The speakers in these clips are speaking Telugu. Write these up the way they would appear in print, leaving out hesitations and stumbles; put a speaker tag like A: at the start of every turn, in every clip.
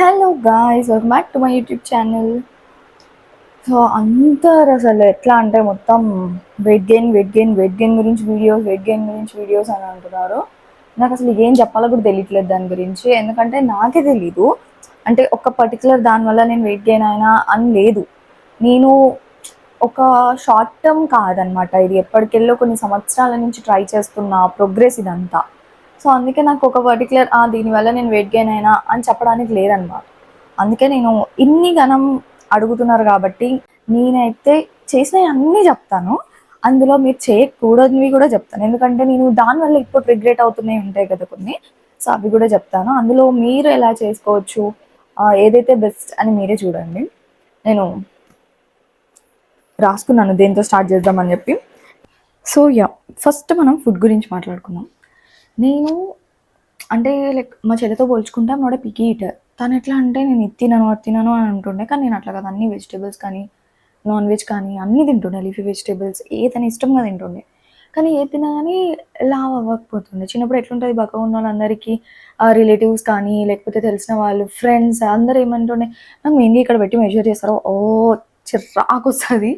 A: Hello guys, welcome back to my YouTube channel. So అందరు అసలు ఎట్లా అంటే మొత్తం వెయిట్ గెయిన్ గురించి వీడియోస్ అని అంటున్నారు. నాకు అసలు ఏం చెప్పాలో కూడా తెలియట్లేదు దాని గురించి. ఎందుకంటే నాకే తెలీదు అంటే ఒక పర్టికులర్ దానివల్ల నేను వెయిట్ గెయిన్ అయినా అని లేదు. నేను ఒక షార్ట్ టర్మ్ కాదనమాట, ఇది ఎప్పటికెళ్ళో కొన్ని సంవత్సరాల నుంచి ట్రై చేస్తున్న ప్రోగ్రెస్ ఇదంతా. సో అందుకే నాకు ఒక పర్టికులర్ దీనివల్ల నేను వెయిట్ గెయిన్ అయినా అని చెప్పడానికి లేదనమాట. అందుకే నేను ఇన్ని గణం అడుగుతున్నారు కాబట్టి నేనైతే చేసినవి అన్నీ చెప్తాను. అందులో మీరు చేయకూడనివి కూడా చెప్తాను, ఎందుకంటే నేను దానివల్ల ఇప్పుడు రిగ్రెట్ అవుతున్నాయి ఉంటాయి కదా కొన్ని. సో అవి కూడా చెప్తాను. అందులో మీరు ఎలా చేసుకోవచ్చు, ఏదైతే బెస్ట్ అని మీరే చూడండి. నేను రాసుకున్నాను దేంతో స్టార్ట్ చేద్దామని చెప్పి. సో ఫస్ట్ మనం ఫుడ్ గురించి మాట్లాడుకుందాం. నేను అంటే లైక్ మా చెల్లితో పోల్చుకుంటే ఆమె పికీ ఈటర్. తను ఎట్లా అంటే నేను ఇది తినను అని అంటుండే, కానీ నేను అట్లా కాదు. అన్ని వెజిటేబుల్స్ కానీ నాన్ వెజ్ కానీ అన్నీ తింటుండే, లీఫీ వెజిటేబుల్స్ ఏదైనా ఇష్టంగా తింటుండే. కానీ ఏది తిన్నా కానీ లావ్ అవ్వకపోతుండే. చిన్నప్పుడు ఎట్లుంటుంది, బక్కగా ఉన్న వాళ్ళందరికీ రిలేటివ్స్ కానీ లేకపోతే తెలిసిన వాళ్ళు ఫ్రెండ్స్ అందరూ ఏమంటుండే, నాకు మెయిన్గా ఇక్కడ పెట్టి మెజర్ చేస్తారో చిరాకు వస్తుంది.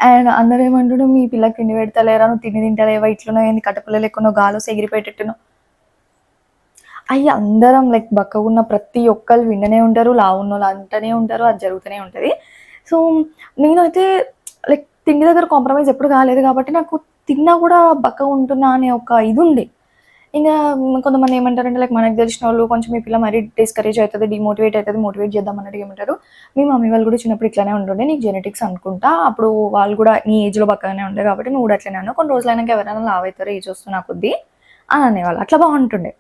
A: అండ్ అందరూ ఏమంటుండే, మీ పిల్లకి తిండి పెడతలేరా, నువ్వు తింటలేవా, ఇట్లున్నావు ఏంది, కట్టపుల్ల లేకున్నావు, గాలో ఎగిరిపెట్టేట్టును. అవి అందరం లైక్ బక్కగా ఉన్న ప్రతి ఒక్కరు వింటనే ఉంటారు, లావు ఉన్న వాళ్ళు అంటనే ఉంటారు, అది జరుగుతూనే ఉంటుంది. సో నేనైతే లైక్ తిండి దగ్గర కాంప్రమైజ్ ఎప్పుడు కాలేదు కాబట్టి నాకు తిన్నా కూడా బక్కగా ఉంటున్నా అనే ఒక ఇది ఉంది. ఇంకా కొంతమంది ఏమంటారంటే లైక్ మనకు తెలిసిన వాళ్ళు కొంచెం మీ పిల్ల మరీ డిస్కరేజ్ అవుతుంది, డిమోటివేట్ అవుతుంది, మోటివేట్ చేద్దాం అన్నట్టు ఏమంటారు. మీ మమ్మీ వాళ్ళు కూడా చిన్నప్పుడు ఇట్లానే ఉంటుండే, నీకు జెనెటిక్స్ అనుకుంటా, అప్పుడు వాళ్ళు కూడా నీ ఏజ్లో బక్కగానే ఉండే కాబట్టి నువ్వు కూడా అట్లనే అన్నావు, కొన్ని రోజులైనాక ఎవరైనా లావ్ అవుతారో ఏజ్ వస్తున్నా కొద్దీ అని అనేవాళ్ళు. అట్లా బాగుంటుండే.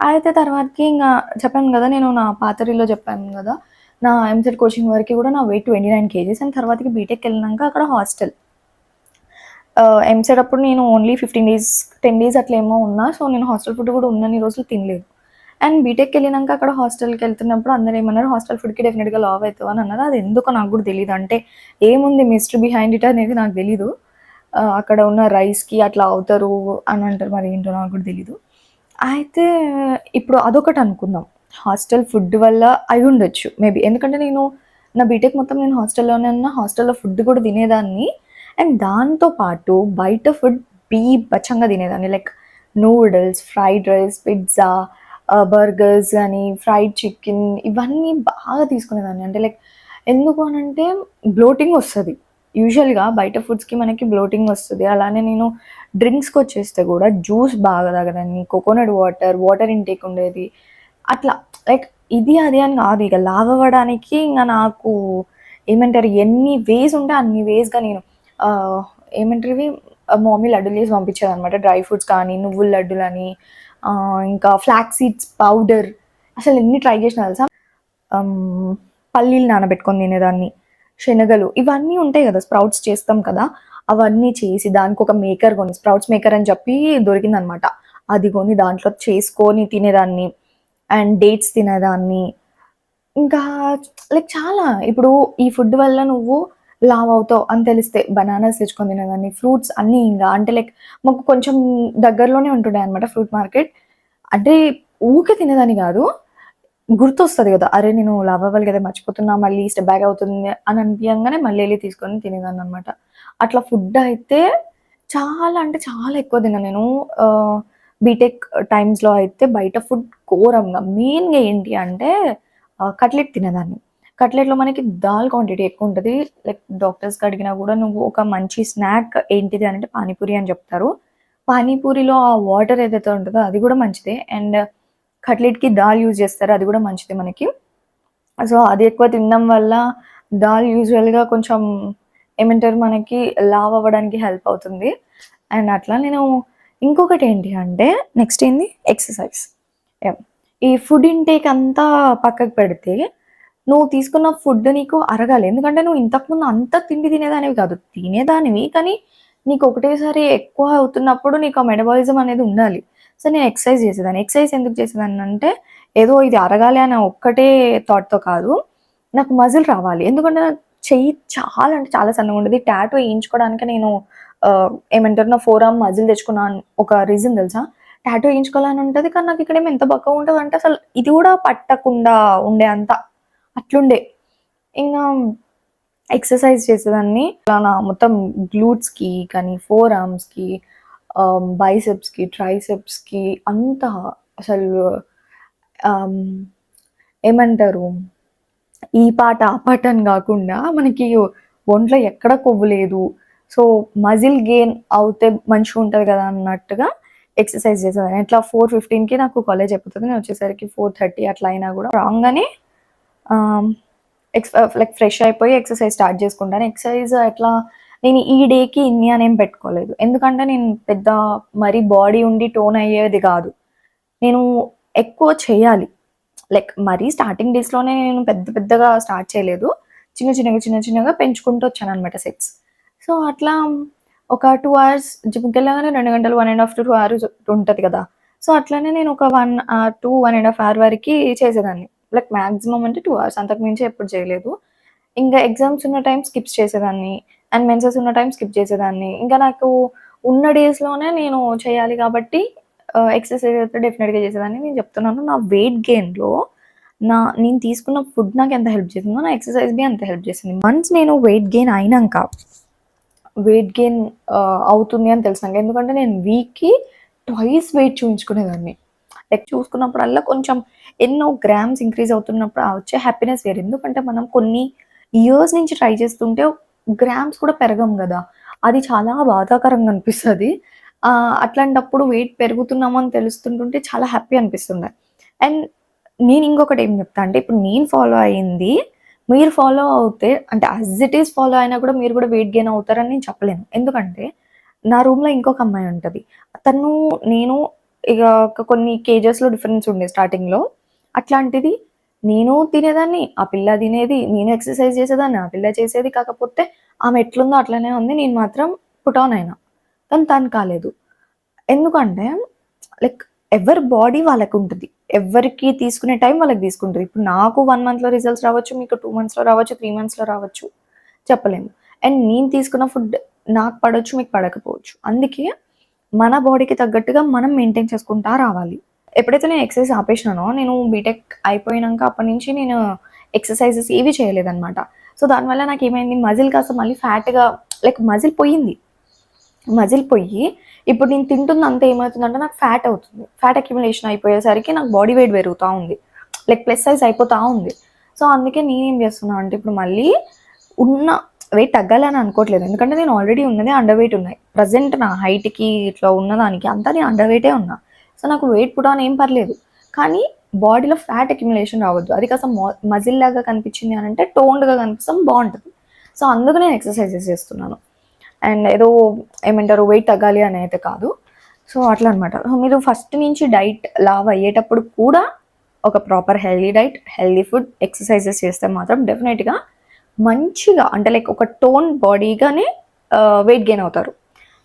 A: అయితే తర్వాతకి ఇంకా చెప్పాను కదా, నేను నా పాతరీలో చెప్పాను కదా, నా ఎంసెట్ కోచింగ్ వరకు కూడా నా వెయిట్ 29 kgs. అండ్ తర్వాతకి బీటెక్ వెళ్ళినాక అక్కడ హాస్టల్ ఎంసెట్ అప్పుడు నేను ఓన్లీ 15 days 10 days అట్లా ఏమో ఉన్నా. సో నేను హాస్టల్ ఫుడ్ కూడా ఉన్నన్ని రోజులు తినలేదు. అండ్ బీటెక్ వెళ్ళినాక అక్కడ హాస్టల్కి వెళ్తున్నప్పుడు అందరూ ఏమన్నారు, హాస్టల్ ఫుడ్కి డెఫినెట్గా లావ్ అవుతావు అని అన్నారు. అది ఎందుకో నాకు కూడా తెలియదు, అంటే ఏముంది మిస్టరీ బిహైండ్ ఇట్ అనేది నాకు తెలీదు. అక్కడ ఉన్న రైస్కి అట్లా అవుతారు అని అంటారు, మరి ఏంటో నాకు కూడా తెలీదు. అయితే ఇప్పుడు అదొకటి అనుకుందాం, హాస్టల్ ఫుడ్ వల్ల అయి ఉండొచ్చు మేబీ. ఎందుకంటే నేను నా బీటెక్ మొత్తం నేను హాస్టల్లోనే ఉన్నా, హాస్టల్లో ఫుడ్ కూడా తినేదాన్ని. అండ్ దాంతోపాటు బయట ఫుడ్ బీభత్సంగా తినేదాన్ని, like noodles, fried rice, pizza, burgers కానీ ఫ్రైడ్ చికెన్ ఇవన్నీ బాగా తీసుకునేదాన్ని. అంటే లైక్ ఎందుకు అనంటే బ్లోటింగ్ వస్తుంది. యూజువల్గా బయట ఫుడ్స్కి మనకి బ్లోటింగ్ వస్తుంది. అలానే నేను డ్రింక్స్కి వచ్చేస్తే కూడా జ్యూస్ బాగా తాగదాన్ని, కోకోనట్ వాటర్ ఇంటేక్ ఉండేది. అట్లా లైక్ ఇది అది అని కాదు, ఇక లావ్ అవ్వడానికి ఇంకా నాకు ఏమంటారు ఎన్ని వేస్ ఉంటే అన్ని వేస్గా నేను ఏమంటారు ఇవి మమ్మీ లడ్డూలు చేసి పంపించేది అనమాట. డ్రై ఫ్రూట్స్ కానీ నువ్వుల లడ్డులని, ఇంకా ఫ్లాక్ సీడ్స్ పౌడర్, అసలు ఎన్ని ట్రై చేసిన తెలుసా. పల్లీలు నానబెట్టుకొని తినేదాన్ని, శనగలు ఇవన్నీ ఉంటాయి కదా, స్ప్రౌట్స్ చేస్తాం కదా, అవన్నీ చేసి దానికి ఒక మేకర్ కొని, స్ప్రౌట్స్ మేకర్ అని చెప్పి దొరికిందనమాట, అది కొని దాంట్లో చేసుకొని తినేదాన్ని. అండ్ డేట్స్ తినేదాన్ని. ఇంకా లైక్ చాలా ఇప్పుడు ఈ ఫుడ్ వల్ల నువ్వు లావ్ అవుతావు అని తెలిస్తే బనానాస్ తెచ్చుకొని తినేదాన్ని, ఫ్రూట్స్ అన్నీ. ఇంకా అంటే లైక్ మాకు కొంచెం దగ్గరలోనే ఉంటుండే అనమాట ఫ్రూట్ మార్కెట్. అంటే ఊకే తినేదాన్ని కాదు, గుర్తొస్తుంది కదా, అరే నేను లావ్ అవ్వాలి కదా, మర్చిపోతున్నా, మళ్ళీ స్టెప్ బ్యాక్ అవుతుంది అని అనిపించగానే మళ్ళీ వెళ్ళి తీసుకొని తినేదాన్ని అనమాట. అట్లా ఫుడ్ అయితే చాలా అంటే చాలా ఎక్కువ తిన్నాను నేను. బీటెక్ టైమ్స్లో అయితే బయట ఫుడ్ ఘోరంగా. మెయిన్గా ఏంటి అంటే కట్లెట్ తినేదాన్ని. కట్లెట్లో మనకి దాల్ క్వాంటిటీ ఎక్కువ ఉంటుంది. లైక్ డాక్టర్స్కి అడిగినా కూడా నువ్వు ఒక మంచి స్నాక్ ఏంటిది అని అంటే పానీపూరి అని చెప్తారు. పానీపూరిలో ఆ వాటర్ ఏదైతే ఉంటుందో అది కూడా మంచిదే. అండ్ కట్లెట్కి దాల్ యూజ్ చేస్తారు, అది కూడా మంచిదే మనకి. సో అది ఎక్కువ తినడం వల్ల దాల్ యూజువల్గా కొంచెం ఏమంటారు మనకి లావ్ అవ్వడానికి హెల్ప్ అవుతుంది. అండ్ అట్లా నేను ఇంకొకటి ఏంటి అంటే నెక్స్ట్ ఏంది, ఎక్సర్సైజ్. ఈ ఫుడ్ ఇంటేక్ అంతా పక్కకు పెడితే నువ్వు తీసుకున్న ఫుడ్ నీకు అరగాలి. ఎందుకంటే నువ్వు ఇంతకుముందు అంత తిండి తినేదానివి కాదు, తినేదానివి కానీ నీకు ఒకటేసారి ఎక్కువ అవుతున్నప్పుడు నీకు ఆ మెటబాలిజం అనేది ఉండాలి. సో నేను ఎక్సర్సైజ్ చేసేదాన్ని. ఎక్సర్సైజ్ ఎందుకు చేసేదాన్ని అంటే ఏదో ఇది అరగాలి అనే ఒక్కటే థాట్‌తో కాదు, నాకు మజిల్ రావాలి. ఎందుకంటే నాకు చెయ్యి చాలా అంటే చాలా సన్నగా ఉండేది. టాటూ ఏయించుకోవడానికి నేను ఏమంటారు నా ఫోర్ ఆర్మ్ మజిల్ తెచ్చుకున్నాను ఒక రీజన్ తెలుసా? టాటూ ఏయించుకోవాలని ఉంటది. కానీ నాకు ఇక్కడేమో ఎంత బక్కగా ఉంటదంటే అసలు ఇది కూడా పట్టకుండా ఉండే అంత. అట్లుండే. ఇంగా ఎక్సర్సైజ్ చేసేదాన్ని. ఇట్లా నా మొత్తం గ్లూట్స్‌కి కానీ, ఫోర్ ఆర్మ్స్‌కి, బైసెప్స్‌కి, ట్రైసెప్స్‌కి అంతా అసలు ఆహ్, ఏమంటారు, ఈ పాట, ఆ పాట అని గాకుండా మనకి ఒంట్లో ఎక్కడ కొవ్వు లేదు. సో, మజిల్ గెయిన్ అవుతే మంచిగుంటది గదా అన్నట్టుగా ఎక్సర్సైజ్ చేసేదాన్ని. ఇట్లా 4:15కి నాకు కాలేజ్ అయిపోతది. నేను వచ్చేసరికి 4:30 అట్లా అయినా గూడా రాంగానే ఆహ్, లైక్ ఫ్రెష్ అయిపోయి ఎక్సర్సైజ్ స్టార్ట్ చేసుకుంటాను. ఎక్సర్సైజ్ ఎట్లా, నేను ఈ డేకి ఇన్ని అని ఏం పెట్టుకోలేదు. ఎందుకంటే నేను పెద్ద మరీ బాడీ ఉండి టోన్ అయ్యేది గాదు. నేను ఎక్కువ చేయాలి. లైక్ మరీ స్టార్టింగ్ డేస్‌లోనే నేను పెద్ద పెద్దగా స్టార్ట్ చేయలేదు. చిన్న చిన్నగా పెంచుకుంటూ వచ్చాననమాట సెట్స్. సో, అట్లా ఒక 2 అవర్స్ జిమ్‌కెళ్ళగానే 2 గంటలు, 1 ½ to 2 అవర్స్ ఉంటది కదా! సో, అట్లనే నేను ఒక 1 2 ½ అవర్ వరకి చేసేదాన్ని. లైక్ మాక్సిమం అంటే 2 అవర్స్, అంతకు మించి ఎప్పుడు చేయలేదు. ఇంకా ఎగ్జామ్స్ ఉన్న టైం స్కిప్స్ చేసేదాన్ని. అండ్ మెన్సెస్ ఉన్న టైం స్కిప్ చేసేదాన్ని. ఇంకా నాకు ఉన్న డేస్‌లోనే నేను చేయాలి కాబట్టి ఎక్సర్సైజ్ అయితే డెఫినిట్‌గా చేసేదాన్ని. నేను చెప్తున్నాను, నా వెయిట్ గెయిన్‌లో నేను తీసుకున్న ఫుడ్ నాకెంత హెల్ప్ చేసిందో, నా ఎక్సర్సైజ్ బి అంత హెల్ప్ చేసింది. వన్స్ నేను వెయిట్ గెయిన్ అయినంక, వెయిట్ గెయిన్ అవుతుంది అని తెలిసినంక, ఎందుకంటే నేను వీక్‌కి ట్వైస్ వెయిట్ చూయించుకునేదాన్ని. లైక్ చూసుకున్నప్పుడల్లా కొంచెం ఎన్నో గ్రామ్స్ ఇంక్రీజ్ అవుతున్నప్పుడు ఆ వచ్చే హ్యాపీనెస్ వేరు. ఎందుకంటే మనం కొన్ని ఇయర్స్ నుంచి ట్రై చేస్తుంటే గ్రామ్స్ కూడా పెరగం గదా! అది చాలా బాధాకరంగా అనిపిస్తది. అట్లాంటప్పుడు వెయిట్ పెరుగుతున్నామని తెలుస్తుంటుంటే చాలా హ్యాపీ అనిపిస్తుండే. అండ్ నేను ఇంకొకటి ఏం చెప్తా అంటే, ఇప్పుడు నేను ఫాలో అయింది మీరు ఫాలో అవుతే, అంటే యాజ్ ఇట్ ఈజ్ ఫాలో అయినా కూడా మీరు కూడా వెయిట్ గెయిన్ అవుతారని నేను చెప్పలేను. ఎందుకంటే నా రూమ్‌లో ఇంకొక అమ్మాయి ఉంటది. తను, నేను ఇగ కొన్ని కేజెస్‌లో డిఫరెన్స్ ఉండే స్టార్టింగ్‌లో. అట్లాంటిది నేను తినేదాన్ని, ఆ పిల్ల తినేది, నేను ఎక్సర్సైజ్ చేసేదాన్ని, ఆ పిల్ల చేసేది. కాకపోతే ఆమె ఎట్లుందో అట్లనే ఉంది. నేను మాత్రం పుట్ ఆన్ అయినా. కానీ తను కాలేదు. ఎందుకంటే లైక్ ఎవరి బాడీ వాళ్ళకుంటది. ఎవ్వరికి తీసుకునే టైం వాళ్ళకి తీసుకుంటది. ఇప్పుడు నాకు 1 మంత్‌లో రిజల్ట్స్ రావచ్చు. మీకు 2 మంత్స్‌లో రావచ్చు. 3 మంత్స్‌లో రావచ్చు. చెప్పలేము. అండ్ నేను తీసుకున్న ఫుడ్ నాకు పడొచ్చు, మీకు పడకపోవచ్చు. అందుకే మన బాడీకి తగ్గట్టుగా మనం మెయింటైన్ చేసుకుంటా రావాలి. ఎప్పుడైతే నేను ఎక్సర్సైజ్ ఆపేసినానో, నేను బీటెక్ అయిపోయినంక అప్పటినుంచి నేను ఎక్సర్సైజెస్ ఏవి చేయలేదనమాట. సో, దానివల్ల నాకేమైంది, మజిల్ కాస్త మళ్ళీ ఫ్యాట్‌గా, లైక్ మజిల్ పోయింది. మజిల్ పొయ్యి, ఇప్పుడు నేను తింటుందంతా ఏమవుతుందంటే నాకు ఫ్యాట్ అవుతుంది. ఫ్యాట్ అక్యుములేషన్ అయిపోయేసరికి నాకు బాడీ వెయిట్ పెరుగుతా ఉంది. లైక్ ప్లస్ సైజ్ అయిపోతా ఉంది. సో, అందుకే నేనేం చేస్తున్నా అంటే, ఇప్పుడు మళ్ళీ ఉన్న వెయిట్ తగ్గాలని అనుకోవట్లేదు. ఎందుకంటే నేను ఆల్రెడీ ఉన్నదే అండర్ వెయిట్ ఉన్నాయి. ప్రెజెంట్ నా హైట్‌కి ఇట్లా ఉన్నదానికి అంతా నేను అండర్ వెయిటే ఉన్నా. సో, నాకు వెయిట్ పుట్ ఆన్ ఏం పర్లేదు. కానీ బాడీలో ఫ్యాట్ అక్యుములేషన్ రావద్దు. అది కాస్త మజిల్ లాగా కనిపించింది అనంటే టోన్డ్‌గా కనిపిస్తాం, బావుంటది. సో, అందుకు నేను ఎక్సర్సైజెస్ చేస్తున్నాను. అండ్ ఏదో ఏమంటారు, వెయిట్ తగ్గాలి అని అయితే కాదు. సో, అట్లా అనమాట. మీరు ఫస్ట్ నుంచి డైట్ లావ్ అయ్యేటప్పుడు కూడా ఒక proper healthy diet, healthy food, exercises చేస్తే మాత్రం డెఫినెట్‌గా మంచిగా, అంటే లైక్ ఒక టోన్ బాడీగానే వెయిట్ గెయిన్ అవుతారు.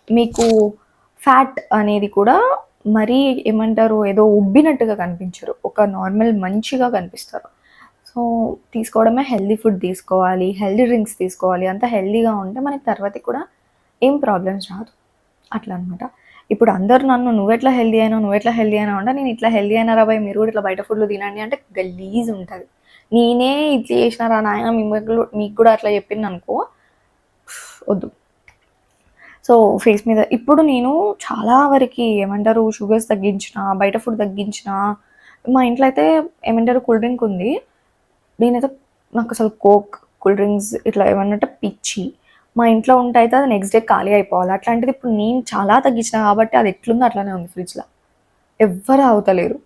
A: మీకు ఫ్యాట్ అనేది కూడా మరీ ఏమంటారు, ఏదో ఉబ్బినట్టుగా కనిపించరు. ఒక నార్మల్ మంచిగా కనిపిస్తారు. సో, తీసుకోవడమే హెల్తీ ఫుడ్ తీసుకోవాలి, హెల్తీ డ్రింక్స్ తీసుకోవాలి. అంతా హెల్తీగా ఉంటే మనకి తర్వాతకి కూడా ఏం ప్రాబ్లమ్స్ రాదు. అట్లా అనమాట. ఇప్పుడు అందరూ నన్ను "నువ్వెట్లా హెల్తీ అయినావు? నువ్వెట్లా హెల్తీ అయినావు?" అంటే, నేను ఇట్లా హెల్తీ అయినా రా బాయ్, మీరు కూడా ఇట్లా బయట ఫుడ్‌లు తినండి అంటే గలీజ్ ఉంటది. నేనే ఇట్లా చేసినారా నాయన మీకు కూడా అట్లా చెప్పిందనుకో, వద్దు. సో, ఫేస్ మీద ఇప్పుడు నేను చాలా వరకి ఏమంటారు, షుగర్స్ తగ్గించిన, బయట ఫుడ్ తగ్గించిన. మా ఇంట్లో అయితే ఏమంటారు, కూల్ డ్రింక్ ఉంది. నేనైతే నాకసలు కోక్, కూల్ డ్రింక్స్ ఇట్లా ఏమన్నంటే పిచ్చి. మా ఇంట్లో ఉంటే అయితే అది నెక్స్ట్ డే ఖాళీ అయిపోవాలి. అట్లాంటిది ఇప్పుడు నేను చాలా తగ్గించిన కాబట్టి అది ఎట్లుందో అట్లనే ఉంది ఫ్రిడ్జ్‌లో. ఎవ్వరు తాగుతలేరు.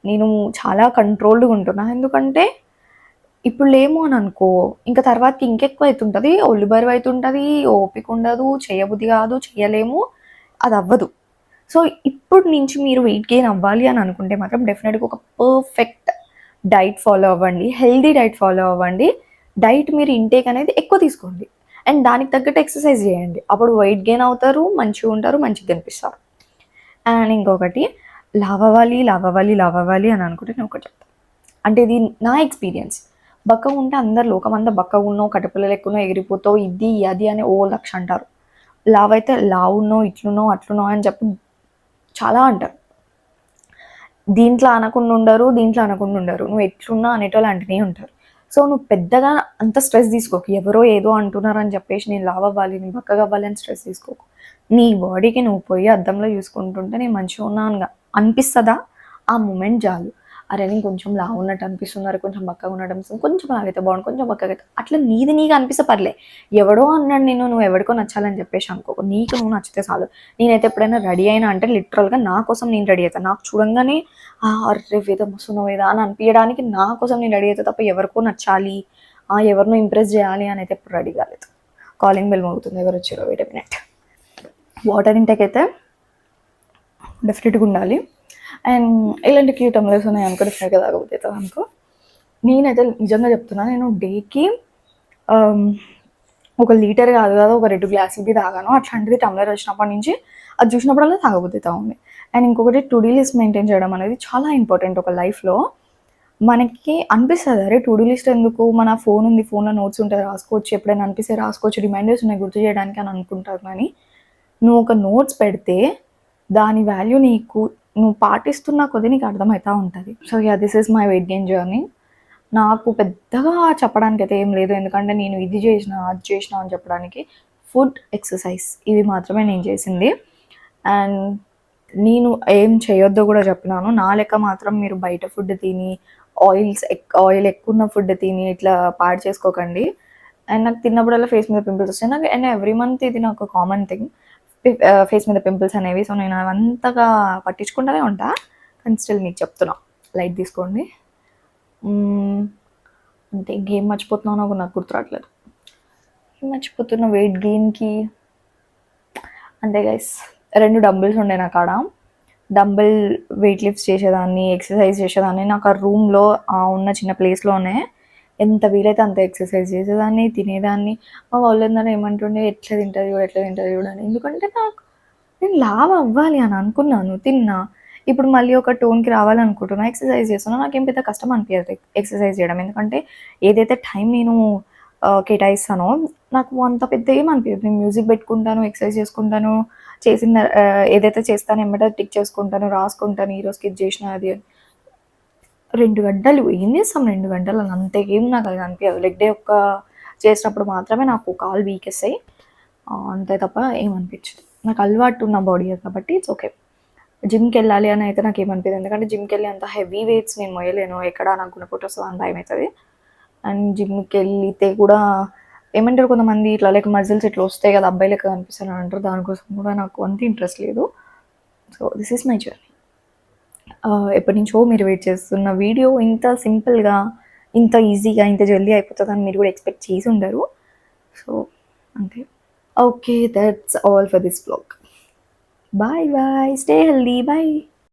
A: నేను చాలా కంట్రోల్డ్‌గా ఉంటున్నా. ఎందుకంటే ఇప్పుడు లేము అని అనుకో, ఇంక తర్వాతకి ఇంకెక్కువ అయితుంటది. ఒళ్ళు బరువైతుంటది, ఓపిక ఉండదు, చేయబుద్ధి కాదు, చేయలేము. అదవ్వదు. సో, ఇప్పటి నుంచి మీరు వెయిట్ గెయిన్ అవ్వాలి అని అనుకుంటే మాత్రం డెఫినిట్‌గా ఒక పర్ఫెక్ట్ డైట్ ఫాలో అవ్వండి. హెల్తీ డైట్ ఫాలో అవ్వండి. డైట్ మీరు ఇంటేక్ అనేది ఎక్కువ తీసుకోండి. అండ్ దానికి తగ్గట్టు ఎక్సర్సైజ్ చేయండి. అప్పుడు వెయిట్ గెయిన్ అవుతారు, మంచిగుంటారు, మంచిగా కనిపిస్తారు. అండ్ ఇంకొకటి, లావవ్వాలి అని అనుకుంటే నేను ఒకటి చెప్తా. అంటే ఇది నా ఎక్స్‌పీరియన్స్. బక్కగుంటే అందరూ లోకమంతా బక్కగున్నావు, కట్టెపుల్ల లెక్కున్నావు, ఎగిరిపోతావు, ఇది, అది అని ఓ లక్ష అంటారు. లావైతే లావున్నావు, ఇట్లున్నావు, అట్లున్నావు అని చెప్పి చాలా అంటారు. దీంట్లో అనకుండా ఉండరు, దీంట్లో అనకుండా ఉండరు. నువ్వు ఎట్లున్నా అనేటోళ్ళు అంటనే ఉంటారు. సో నువ్వు పెద్దగా అంత స్ట్రెస్ తీసుకోకు. ఎవరో ఏదో అంటున్నారని చెప్పేసి నేను లావు అవ్వాలి, నేను బక్కగా అవ్వాలి అని స్ట్రెస్ తీసుకోకు. నీ బాడీకి నువ్వు పోయి అద్దంలో చూసుకుంటుంటే నేను మంచిగా ఉన్నాను అనిపిస్తుందా, ఆ మూమెంట్ చాలు. అరే నేను కొంచెం లావు ఉన్నట్టు అనిపిస్తుంది, అరే కొంచెం బక్కగా ఉన్నట్టు అనిపిస్తుంది, కొంచెం లావైతే బాగుండు, కొంచెం బక్కగా అయితే అట్లా నీది నీకు అనిపిస్తే పర్లే. ఎవడో అన్నాడు నేను, నువ్వు ఎవరికో నచ్చాలని చెప్పేసి అనుకో. నీకు నువ్వు నచ్చితే చాలు. నేనైతే ఎప్పుడైనా రెడీ అయినా అంటే లిటరల్గా నా కోసం నేను రెడీ అవుతాను. నాకు చూడంగానే అరే వేద మస్తున్న వేద అని అనిపించడానికి నా కోసం నేను రెడీ అవుతా తప్ప ఎవరికో నచ్చాలి, ఎవరినో ఇంప్రెస్ చేయాలి అని అయితే ఎప్పుడు రెడీ కాలేదు. కాలింగ్ బెల్ మోగుతుంది, ఎవరు వచ్చారో wait a minute. Water intake అయితే డెఫినెట్గా ఉండాలి. అండ్ ఇలాంటి క్యూట్ టంబ్లర్స్ ఉన్నాయి అనుకో, డెఫినెట్గా తాగబోతుంది అనుకో. నేనైతే నిజంగా చెప్తున్నా, నేను డేకి ఒక లీటర్ కాదు కదా, ఒక 2 గ్లాసులకి తాగాను. అట్లాంటిది టంబ్లర్ వచ్చినప్పటి నుంచి అది చూసినప్పుడల్లా తాగబోతుంది ఉంది. అండ్ ఇంకొకటి టు డూ లిస్ట్ మెయింటైన్ చేయడం అనేది చాలా ఇంపార్టెంట్ ఒక లైఫ్లో. మనకి అనిపిస్తుంది అరే టు డూ లిస్ట్ ఎందుకు, మన ఫోన్ ఉంది, ఫోన్లో నోట్స్ ఉంటాయి రాసుకోవచ్చు, ఎప్పుడైనా అనిపిస్తే రాసుకోవచ్చు, రిమైండర్స్ ఉన్నాయి గుర్తు చేయడానికి అని అనుకుంటారు. కానీ నువ్వు ఒక నోట్స్ పెడితే దాని వాల్యూ నీకు నువ్వు పాటిస్తున్న కొద్దీ నీకు అర్థమవుతూ ఉంటుంది. So yeah, this is my weight gain journey. నాకు పెద్దగా చెప్పడానికి అయితే ఏం లేదు, ఎందుకంటే నేను ఇది చేసిన అది చేసిన అని చెప్పడానికి. ఫుడ్, ఎక్సర్సైజ్ ఇవి మాత్రమే నేను చేసింది. అండ్ నేను ఏం చేయొద్దో కూడా చెప్పినాను. నా లెక్క మాత్రం మీరు బయట ఫుడ్ తిని ఆయిల్ ఎక్కువ ఉన్న ఫుడ్ తిని ఇట్లా పాడు చేసుకోకండి. అండ్ నాకు తిన్నప్పుడల్లా ఫేస్ మీద పింపుల్స్ వస్తాయి. నాకు అండ్ ఎవ్రీ మంత్ ఇది నాకు కామన్ థింగ్, ఫేస్ మీద పింపుల్స్ అనేవి. సో నేను అవంతగా పట్టించుకుంటూనే ఉంటా. కానీ స్టిల్ మీకు చెప్తున్నా, లైట్ తీసుకోండి. అంటే ఇంకేం మర్చిపోతున్నావు నాకు గుర్తురాట్లేదు. ఏం మర్చిపోతున్నా వెయిట్ గెయిన్కి అంటే గైస్, 2 డంబుల్స్ ఉండే నా కాడ. డంబుల్ వెయిట్ లిఫ్ట్స్ చేసేదాన్ని, ఎక్సర్సైజ్ చేసేదాన్ని. నాకు ఆ రూమ్లో ఉన్న చిన్న ప్లేస్లోనే ఎంత వీలైతే అంత ఎక్సర్సైజ్ చేసేదాన్ని, తినేదాన్ని. మా వాళ్ళందరూ ఏమంటుండే ఎట్లా తింటుంది చూడు అని. ఎందుకంటే నేను లావు అవ్వాలి అని అనుకున్నాను, తిన్నా. ఇప్పుడు మళ్ళీ ఒక టోన్కి రావాలనుకుంటున్నా, ఎక్సర్సైజ్ చేస్తున్నా. నాకేం పెద్ద కష్టం అనిపించదు ఎక్సర్సైజ్ చేయడం, ఎందుకంటే ఏదైతే టైం నేను కేటాయిస్తానో నాకు అంత పెద్ద ఏం అనిపించదు. నేను మ్యూజిక్ పెట్టుకుంటాను, ఎక్సర్సైజ్ చేసుకుంటాను, చేసిన ఏదైతే చేస్తానో ఏమంటే టిక్ చేసుకుంటాను, రాసుకుంటాను, ఈరోజుకి ఇది చేసిన అది అని. 2 గంటలు ఏం చేస్తాం, 2 గంటలు అని అంతే. ఏం నాకు అది అనిపించదు. లెగ్ డే చేసినప్పుడు మాత్రమే నాకు కాల్ వీకేస్తాయి, అంతే తప్ప ఏమనిపించదు. నాకు అలవాటు ఉన్న బాడీ కాబట్టి ఇట్స్ ఓకే. జిమ్కి వెళ్ళాలి అని అయితే నాకు ఏమనిపించదు, ఎందుకంటే జిమ్కి వెళ్ళి అంత హెవీ వెయిట్స్ నేను మోయలేను, ఎక్కడ నాకు గుణపొట్టు వస్తుంది అని భయం అవుతుంది. అండ్ జిమ్కి వెళ్తే కూడా ఏమంటారు కొంతమంది ఇట్లా లైక్ మజిల్స్ ఇట్లా వస్తాయి కదా, అబ్బాయి లెక్క కనిపిస్తాను అంటారు. దానికోసం కూడా నాకు అంత ఇంట్రెస్ట్ లేదు. So this is my journey. ఎప్పటి నుంచో మీరు వెయిట్ చేస్తున్న వీడియో ఇంత సింపుల్గా, ఇంత ఈజీగా, ఇంత జల్దీ అయిపోతుందని మీరు కూడా ఎక్స్పెక్ట్ చేసి ఉండరు. సో అంతే. Okay, that's all for this vlog. Bye bye, stay healthy, bye.